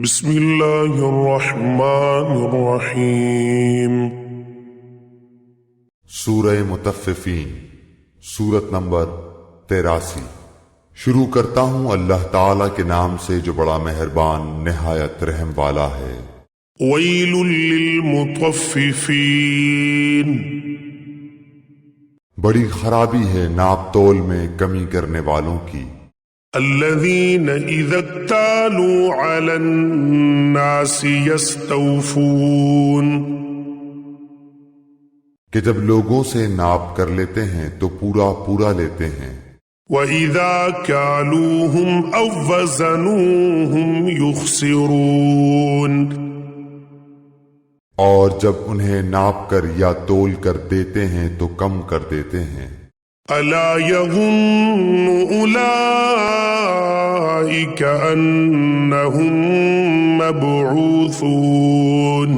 بسم اللہ الرحمن الرحیم۔ سورہ مطففین، سورت نمبر 83۔ شروع کرتا ہوں اللہ تعالی کے نام سے جو بڑا مہربان نہایت رحم والا ہے۔ ویل للمطففین، بڑی خرابی ہے ناپ تول میں کمی کرنے والوں کی۔ الذین اذا اکتالوا علی الناس یستوفون، کہ جب لوگوں سے ناپ کر لیتے ہیں تو پورا پورا لیتے ہیں۔ وَإِذَا كَالُوهُمْ أَوْ وَّزَنُوهُمْ يُخْسِرُونَ، اور جب انہیں ناپ کر یا تول کر دیتے ہیں تو کم کر دیتے ہیں۔ أَلَا يَظُنُّ أُولَئِكَ أَنَّهُمْ مَبْعُوثُونَ،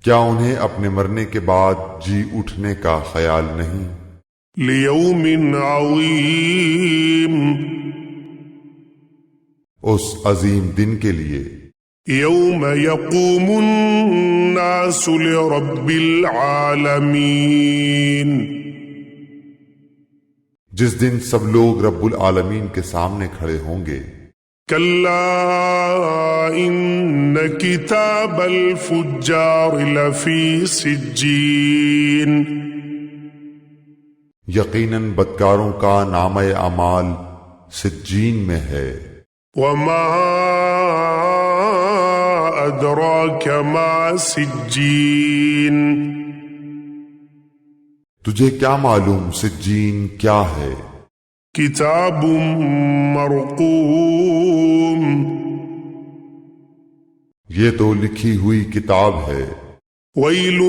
کیا انہیں اپنے مرنے کے بعد جی اٹھنے کا خیال نہیں؟ لِيَوْمٍ عَظِيمٍ، اس عظیم دن کے لیے، يَوْمَ يَقُومُ النَّاسُ لِرَبِّ الْعَالَمِينَ، جس دن سب لوگ رب العالمین کے سامنے کھڑے ہوں گے۔ كَلَّا إِنَّ كِتَابَ الْفُجَّارِ لَفِي سِجِّينٍ، یقیناً بدکاروں کا نامہ اعمال سجین میں ہے۔ وَمَا أَدْرَاكَ مَا سِجِّينٌ، تجھے کیا معلوم سجین کیا ہے؟ کتاب مرقوم، یہ تو لکھی ہوئی کتاب ہے۔ ویل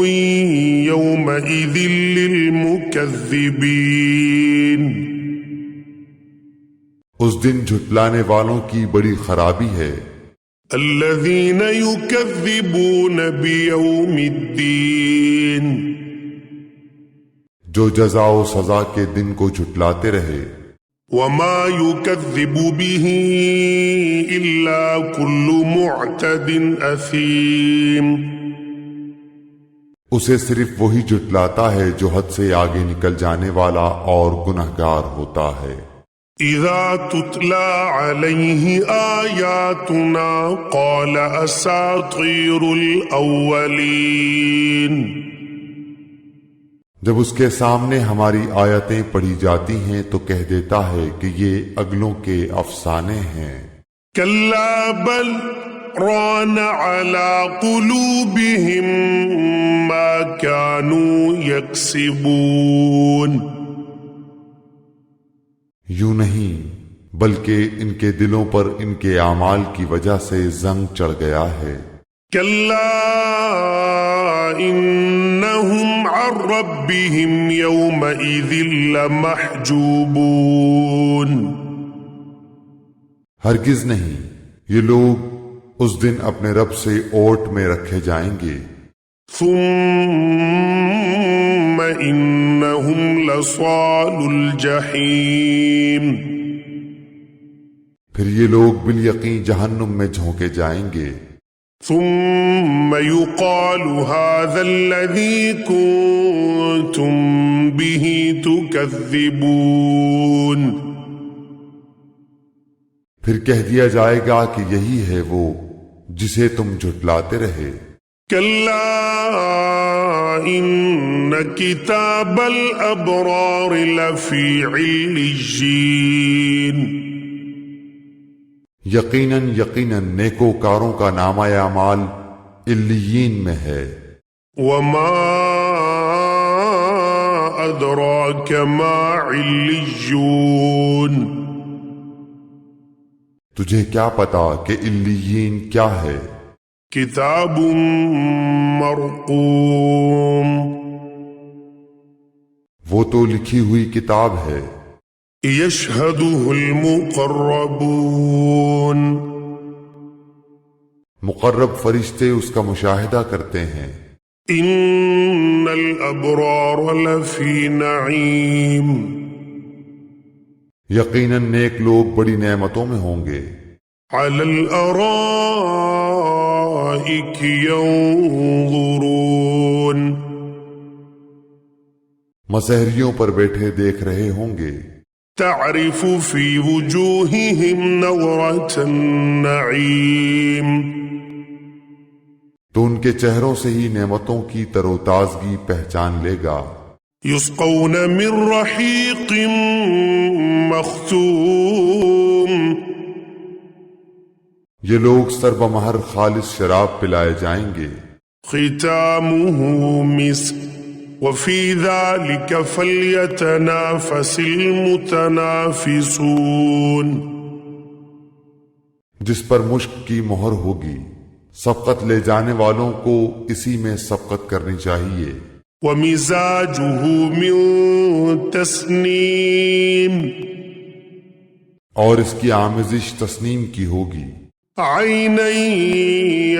یومئذ للمکذبین، اس دن جھٹلانے والوں کی بڑی خرابی ہے۔ الذین یکذبون بیوم الدین، جو جزا و سزا کے دن کو جھٹلاتے رہے۔ وما یکذب به الا کل معتد اثیم، اسے صرف وہی جھٹلاتا ہے جو حد سے آگے نکل جانے والا اور گنہگار ہوتا ہے۔ اذا تتلى علیہ آیاتنا قال اساطیر الاولین، جب اس کے سامنے ہماری آیتیں پڑھی جاتی ہیں تو کہہ دیتا ہے کہ یہ اگلوں کے افسانے ہیں۔ کلا بل ران على قلوبهم ما كانوا يكسبون، یوں نہیں بلکہ ان کے دلوں پر ان کے اعمال کی وجہ سے زنگ چڑھ گیا ہے۔ كلا إنهم عن ربهم يومئذ لمحجوبون، ہرگز نہیں، یہ لوگ اس دن اپنے رب سے اوٹ میں رکھے جائیں گے۔ ثم إنهم لصالو الجحیم، پھر یہ لوگ بالیقین جہنم میں جھونکے جائیں گے۔ ثم يقال هذا الذي كنتم به تكذبون، پھر کہہ دیا جائے گا کہ یہی ہے وہ جسے تم جھٹلاتے رہے۔ كلا إن كتاب الأبرار لفي عليين، یقیناً نیکوکاروں کا نامہ اعمال علیین میں ہے۔ وما أدراك ما عليون، تجھے کیا پتا کہ علیین کیا ہے؟ کتاب مرقوم، وہ تو لکھی ہوئی کتاب ہے۔ یشہدہ المقربون، مقرب فرشتے اس کا مشاہدہ کرتے ہیں۔ ان الابرار لفی نعیم، یقیناً نیک لوگ بڑی نعمتوں میں ہوں گے۔ على الأرائك ينظرون مسحریوں پر بیٹھے دیکھ رہے ہوں گے، تعرف في وجوههم نظرة النعيم تو ان کے چہروں سے ہی نعمتوں کی تر و تازگی پہچان لے گا۔ يسقون من رحيق مختوم یہ لوگ سربمہر خالص شراب پلائے جائیں گے، ختامه مسك وفي ذلك فليتنافس المتنافسون جس پر مشک کی مہر ہوگی، سبقت لے جانے والوں کو اسی میں سبقت کرنی چاہیے۔ ومزاجه من تسنیم اور اس کی آمیزش تسنیم کی ہوگی، عینا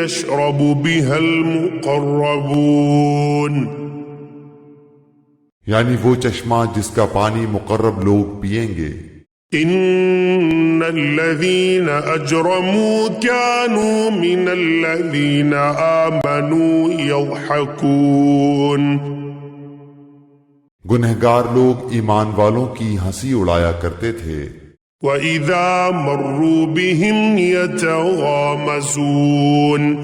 یشرب بها المقربون یعنی وہ چشمہ جس کا پانی مقرب لوگ پئیں گے۔ ان الذين اجرموا كانوا من الذين آمنوا يضحكون گنہگار لوگ ایمان والوں کی ہنسی اڑایا کرتے تھے، وَإِذَا مَرُّوا بِهِمْ يَتَغَامَزُونَ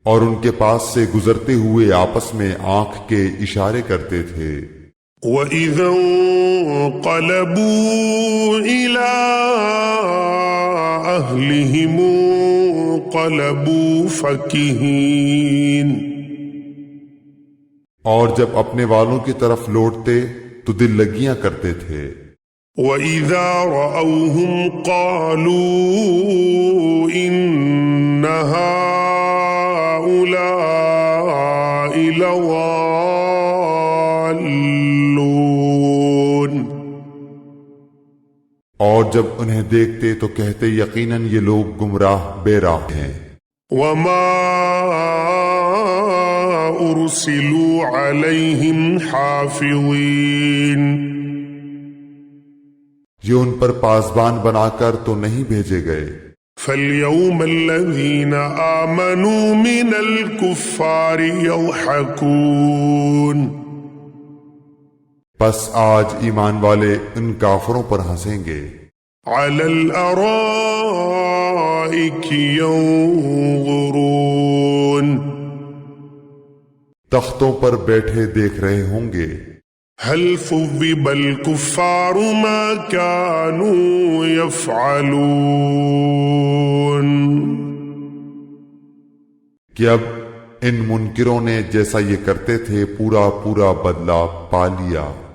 اور ان کے پاس سے گزرتے ہوئے آپس میں آنکھ کے اشارے کرتے تھے۔ وَإِذَا انقلبوا إِلَىٰ أَهْلِهِمُ انقلبوا فَكِهِينَ اور جب اپنے والوں کی طرف لوٹتے تو دل لگیاں کرتے تھے۔ وَإِذَا رَأَوْهُمْ قَالُوا إِنَّ هَٰؤُلَاءِ لَضَالُّونَ اور جب انہیں دیکھتے تو کہتے یقیناً یہ لوگ گمراہ بے راہ ہیں۔ وَمَا أُرْسِلُوا عَلَيْهِمْ حَافِظِينَ یہ ان پر پاسبان بنا کر تو نہیں بھیجے گئے۔ فَالْيَوْمَ الَّذِينَ آمَنُوا مِنَ الْكُفَّارِ يَضْحَكُونَ پس آج ایمان والے ان کافروں پر ہنسیں گے، عَلَى الْأَرَائِكِ يَنظُرُونَ تختوں پر بیٹھے دیکھ رہے ہوں گے۔ هَلْ ثُوِّبَ الْكُفَّارُ مَا كَانُوا يَفْعَلُونَ کہ اب ان منکروں نے جیسا یہ کرتے تھے پورا پورا بدلہ پا لیا۔